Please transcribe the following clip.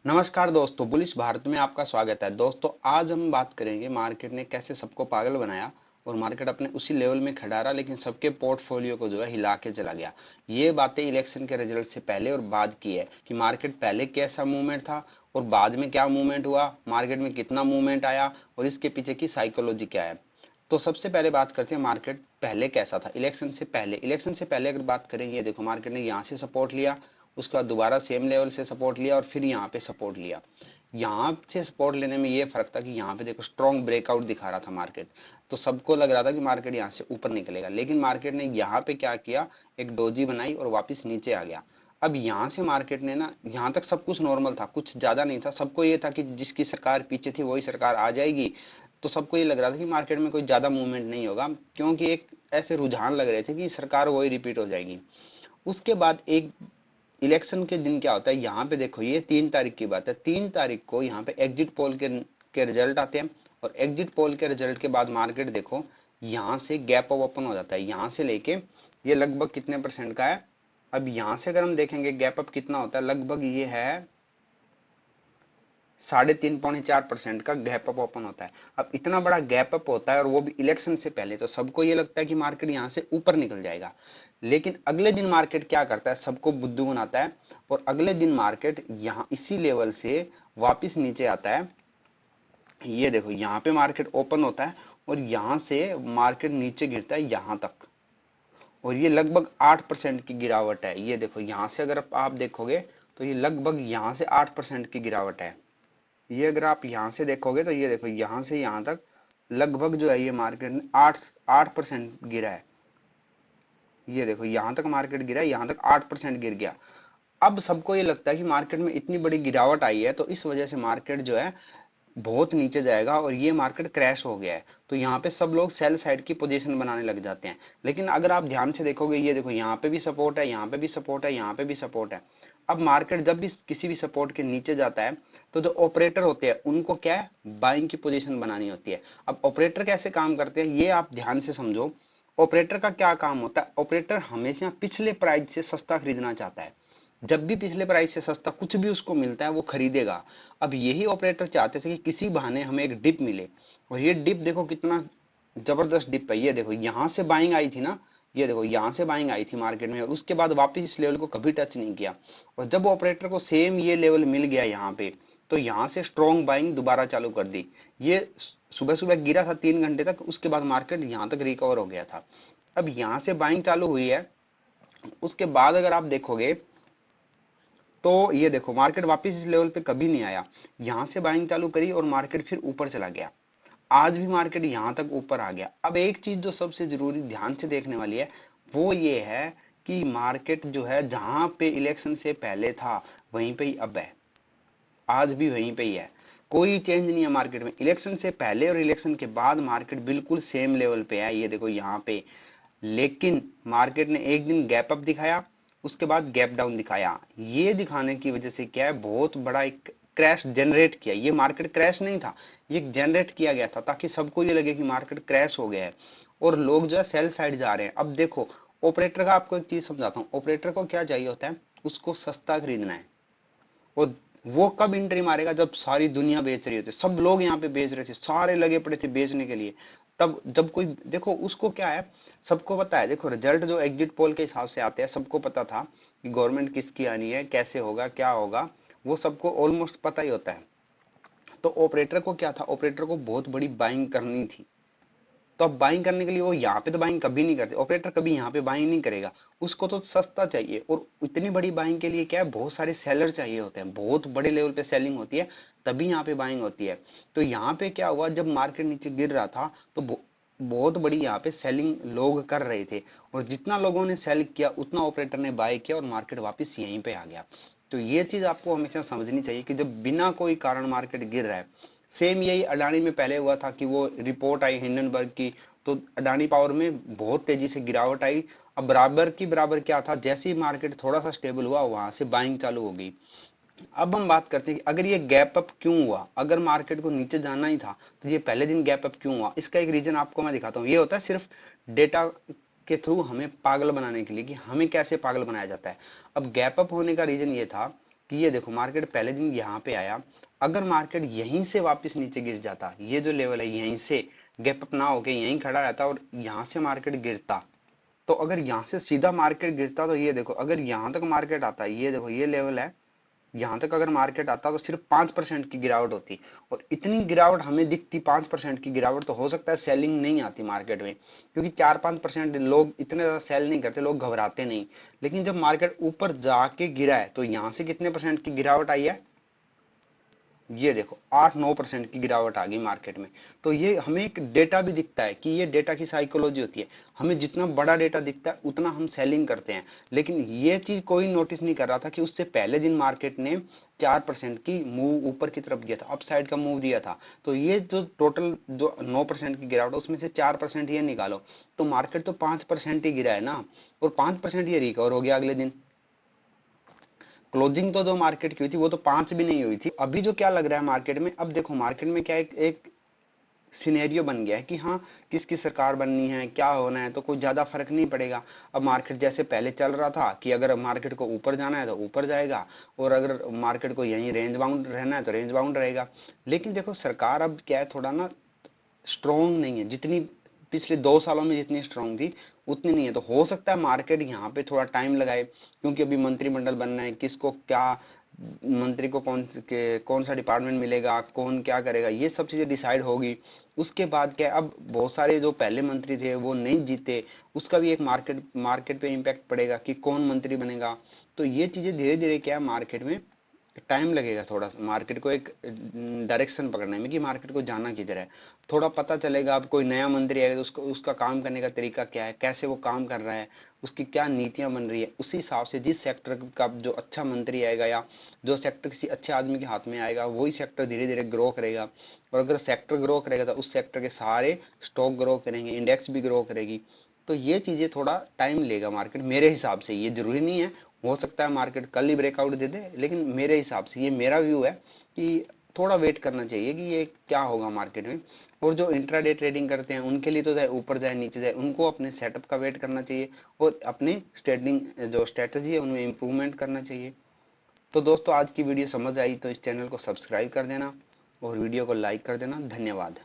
नमस्कार दोस्तों, बुलिश भारत में आपका स्वागत है। दोस्तों आज हम बात करेंगे मार्केट ने कैसे सबको पागल बनाया और मार्केट अपने उसी लेवल में खड़ा रहा, लेकिन सबके पोर्टफोलियो को जो है हिला के चला गया। ये बातें इलेक्शन के रिजल्ट से पहले और बाद की है कि मार्केट पहले कैसा मूवमेंट था और बाद में क्या मूवमेंट हुआ, मार्केट में कितना मूवमेंट आया और इसके पीछे की साइकोलॉजी क्या है। तो सबसे पहले बात करते हैं मार्केट पहले कैसा था। इलेक्शन से पहले अगर बात करें, ये देखो मार्केट ने यहाँ से सपोर्ट लिया, उसका दोबारा सेम लेवल से सपोर्ट लिया और फिर यहाँ पे सपोर्ट लिया। यहाँ से सपोर्ट लेने में ये फर्क था कि यहाँ पे देखो स्ट्रॉन्ग ब्रेकआउट दिखा रहा था मार्केट, तो सबको लग रहा था कि मार्केट यहाँ से ऊपर निकलेगा, लेकिन मार्केट ने यहाँ पे क्या किया, एक डोजी बनाई और वापस नीचे आ गया। अब यहाँ से मार्केट ने ना, यहाँ तक सब कुछ नॉर्मल था, कुछ ज्यादा नहीं था, सबको ये था कि जिसकी सरकार पीछे थी वही सरकार आ जाएगी। तो सबको ये लग रहा था कि मार्केट में कोई ज्यादा मूवमेंट नहीं होगा, क्योंकि एक ऐसे रुझान लग रहे थे कि सरकार वही रिपीट हो जाएगी। उसके बाद एक इलेक्शन के दिन क्या होता है, यहाँ पे देखो ये 3 तारीख की बात है। 3 तारीख को यहाँ पे एग्जिट पोल के रिजल्ट आते हैं और एग्जिट पोल के रिजल्ट के बाद मार्केट देखो यहाँ से गैप अप ओपन हो जाता है। यहाँ से लेके ये लगभग कितने परसेंट का है, अब यहाँ से अगर हम देखेंगे गैप अप कितना होता है, लगभग ये है 3.5 पौने 4% का गैप अप ओपन होता है। अब इतना बड़ा गैप अप होता है और वो भी इलेक्शन से पहले, तो सबको ये लगता है कि मार्केट यहाँ से ऊपर निकल जाएगा। लेकिन अगले दिन मार्केट क्या करता है, सबको बुद्धू बनाता है और अगले दिन मार्केट यहाँ इसी लेवल से वापस नीचे आता है। ये देखो यहाँ पे मार्केट ओपन होता है और यहाँ से मार्केट नीचे गिरता है यहाँ तक, और ये लगभग 8% की गिरावट है। ये देखो यहाँ से अगर आप देखोगे तो ये लगभग यहाँ से 8% की गिरावट है। ये अगर आप यहाँ से देखोगे तो ये देखो यहाँ से यहाँ तक लगभग जो है ये मार्केट ने 8% गिरा है। ये देखो यहाँ तक मार्केट गिरा है, यहाँ तक 8% गिर गया। अब सबको ये लगता है कि मार्केट में इतनी बड़ी गिरावट आई है तो इस वजह से मार्केट जो है बहुत नीचे जाएगा और ये मार्केट क्रैश हो गया है। तो यहाँ पे सब लोग सेल साइड की पोजीशन बनाने लग जाते हैं। लेकिन अगर आप ध्यान से देखोगे, ये देखो यहाँ पे भी सपोर्ट है, यहाँ पे भी सपोर्ट है, यहाँ पे भी सपोर्ट है। अब मार्केट जब भी किसी भी सपोर्ट के नीचे जाता है तो जो ऑपरेटर होते हैं उनको क्या है, बाइंग की पोजीशन बनानी होती है। अब ऑपरेटर कैसे काम करते हैं ये आप ध्यान से समझो। ऑपरेटर का क्या काम होता है, ऑपरेटर हमेशा पिछले प्राइस से सस्ता खरीदना चाहता है। जब भी पिछले प्राइस से सस्ता कुछ भी उसको मिलता है वो खरीदेगा। अब यही ऑपरेटर चाहते थे कि किसी बहाने हमें एक डिप मिले, और ये डिप देखो कितना जबरदस्त डिप है। ये देखो यहाँ से बाइंग आई थी ना, ये देखो यहाँ से बाइंग आई थी मार्केट में और उसके बाद वापस इस लेवल को कभी टच नहीं किया। और जब ऑपरेटर को सेम ये लेवल मिल गया यहाँ पे, तो यहाँ से स्ट्रॉन्ग बाइंग दोबारा चालू कर दी। ये सुबह सुबह गिरा था 3 घंटे तक, उसके बाद मार्केट यहाँ तक रिकवर हो गया था। अब यहाँ से बाइंग चालू हुई है, उसके बाद अगर आप देखोगे तो ये देखो मार्केट वापस इस लेवल पे कभी नहीं आया, यहाँ से बाइंग चालू करी और मार्केट फिर ऊपर चला गया। आज भी मार्केट यहाँ तक ऊपर आ गया। अब एक चीज जो सबसे जरूरी ध्यान से देखने वाली है वो ये है कि मार्केट जो है जहां पे इलेक्शन से पहले था वहीं पे ही अब है, आज भी वहीं पे ही है। कोई चेंज नहीं है मार्केट में। इलेक्शन से पहले और इलेक्शन के बाद मार्केट बिल्कुल सेम लेवल पे है, ये देखो यहाँ पे। लेकिन मार्केट ने एक दिन गैप अप दिखाया, उसके बाद गैप डाउन दिखाया। ये दिखाने की वजह से क्या है, बहुत बड़ा एक क्रैश जनरेट किया। ये मार्केट क्रैश नहीं था, ये जनरेट किया गया था ताकि सबको ये लगे कि मार्केट क्रैश हो गया है और लोग जो है सेल साइड जा रहे हैं। अब देखो ऑपरेटर का आपको एक चीज समझाता हूँ, ऑपरेटर को क्या चाहिए होता है, उसको सस्ता खरीदना है। और वो कब एंट्री मारेगा, जब सारी दुनिया बेच रही होती है, सब लोग यहाँ पे बेच रहे थे, सारे लगे पड़े थे बेचने के लिए। तब जब कोई देखो उसको क्या है, सबको पता है। देखो रिजल्ट जो एग्जिट पोल के हिसाब से आते हैं, सबको पता था कि गवर्नमेंट किसकी आनी है, कैसे होगा, क्या होगा, वो सबको ऑलमोस्ट पता ही होता है। तो ऑपरेटर को क्या था, ऑपरेटर को बहुत बड़ी बाइंग करनी थी। तो अब बाइंग करने के लिए वो यहाँ पे तो बाइंग कभी नहीं करते, ऑपरेटर कभी यहाँ पे बाइंग नहीं करेगा। उसको तो सस्ता चाहिए, और इतनी बड़ी बाइंग के लिए क्या है, बहुत सारे सेलर चाहिए होते हैं, बहुत बड़े लेवल पे सेलिंग होती है, तभी यहाँ पे बाइंग होती है। तो यहाँ पे क्या हुआ, जब मार्केट नीचे गिर रहा था तो बहुत बड़ी यहाँ पे सेलिंग लोग कर रहे थे, और जितना लोगों ने सेल किया उतना ऑपरेटर ने बाय किया और मार्केट वापस यहीं पे आ गया। तो ये चीज आपको हमेशा समझनी चाहिए कि जब बिना कोई कारण मार्केट गिर रहा है, सेम यही अडानी में पहले हुआ था कि वो रिपोर्ट आई हिंडनबर्ग की, तो अडानी पावर में बहुत तेजी से गिरावट आई। अब बराबर की बराबर क्या था, जैसे ही मार्केट थोड़ा सा स्टेबल हुआ वहां से बाइंग चालू हो गई। अब हम बात करते हैं कि अगर ये गैप अप क्यों हुआ, अगर मार्केट को नीचे जाना ही था तो ये पहले दिन गैप अप क्यों हुआ। इसका एक रीजन आपको मैं दिखाता हूँ। ये होता है सिर्फ डेटा के थ्रू हमें पागल बनाने के लिए, कि हमें कैसे पागल बनाया जाता है। अब गैप अप होने का रीजन ये था कि ये देखो मार्केट पहले दिन यहाँ पे आया, अगर मार्केट यहीं से वापस नीचे गिर जाता, ये जो लेवल है यहीं से गैप अप ना होके यहीं खड़ा रहता और यहाँ से मार्केट गिरता, तो अगर यहाँ से सीधा मार्केट गिरता तो ये देखो अगर यहाँ तक मार्केट आता, ये देखो ये लेवल है, यहाँ तक अगर मार्केट आता तो सिर्फ 5% की गिरावट होती, और इतनी गिरावट हमें दिखती 5% की गिरावट, तो हो सकता है सेलिंग नहीं आती मार्केट में, क्योंकि 4-5% लोग इतने ज्यादा सेल नहीं करते, लोग घबराते नहीं। लेकिन जब मार्केट ऊपर जाके गिरा है तो यहाँ से कितने परसेंट की गिरावट आई है, ये देखो 8-9% की गिरावट आ गई मार्केट में। तो ये हमें एक डेटा भी दिखता है कि ये डेटा की साइकोलॉजी होती है, हमें जितना बड़ा डेटा दिखता है उतना हम सेलिंग करते हैं। लेकिन ये चीज कोई नोटिस नहीं कर रहा था कि उससे पहले दिन मार्केट ने 4% की मूव ऊपर की तरफ दिया था, अपसाइड का मूव दिया था। तो ये जो टोटल जो 9% की गिरावट है उसमें से 4% ये निकालो, तो मार्केट तो 5% ही गिरा है ना, और 5% ये रिकवर हो गया अगले दिन। क्लोजिंग तो जो मार्केट की हुई थी वो तो 5 भी नहीं हुई थी। अभी जो क्या लग रहा है मार्केट में, अब देखो मार्केट में क्या एक सिनेरियो बन गया है कि हाँ किसकी सरकार बननी है, क्या होना है, तो कोई ज्यादा फर्क नहीं पड़ेगा। अब मार्केट जैसे पहले चल रहा था कि अगर मार्केट को ऊपर जाना है तो ऊपर जाएगा, और अगर मार्केट को यहीं रेंज बाउंड रहना है तो रेंज बाउंड रहेगा। लेकिन देखो सरकार अब क्या है, थोड़ा ना स्ट्रॉन्ग नहीं है, जितनी पिछले 2 सालों में जितनी स्ट्रॉन्ग थी उतनी नहीं है। तो हो सकता है मार्केट यहाँ पे थोड़ा टाइम लगाए, क्योंकि अभी मंत्रिमंडल बनना है, किसको क्या मंत्री को कौन सा डिपार्टमेंट मिलेगा, कौन क्या करेगा, ये सब चीजें डिसाइड होगी। उसके बाद क्या, अब बहुत सारे जो पहले मंत्री थे वो नहीं जीते, उसका भी एक मार्केट मार्केट पे इम्पैक्ट पड़ेगा कि कौन मंत्री बनेगा। तो ये चीजें धीरे धीरे क्या मार्केट में टाइम लगेगा, थोड़ा सा मार्केट को एक डायरेक्शन पकड़ने में कि मार्केट को जाना किधर है, थोड़ा पता चलेगा। अब कोई नया मंत्री आएगा तो उसको उसका काम करने का तरीका क्या है, कैसे वो काम कर रहा है, उसकी क्या नीतियां बन रही है, उसी हिसाब से जिस सेक्टर का जो अच्छा मंत्री आएगा या जो सेक्टर किसी अच्छे आदमी के हाथ में आएगा वही सेक्टर धीरे धीरे ग्रो करेगा। और अगर सेक्टर ग्रो करेगा तो उस सेक्टर के सारे स्टॉक ग्रो करेंगे, इंडेक्स भी ग्रो करेगी। तो ये चीजें थोड़ा टाइम लेगा मार्केट मेरे हिसाब से, ये जरूरी नहीं है, हो सकता है मार्केट कल ही ब्रेकआउट दे दे, लेकिन मेरे हिसाब से ये मेरा व्यू है कि थोड़ा वेट करना चाहिए कि ये क्या होगा मार्केट में। और जो इंट्राडे ट्रेडिंग करते हैं उनके लिए तो चाहे ऊपर जाए नीचे जाए, उनको अपने सेटअप का वेट करना चाहिए और अपने ट्रेडिंग जो स्ट्रेटजी है उनमें इम्प्रूवमेंट करना चाहिए। तो दोस्तों आज की वीडियो समझ आई तो इस चैनल को सब्सक्राइब कर देना और वीडियो को लाइक कर देना। धन्यवाद।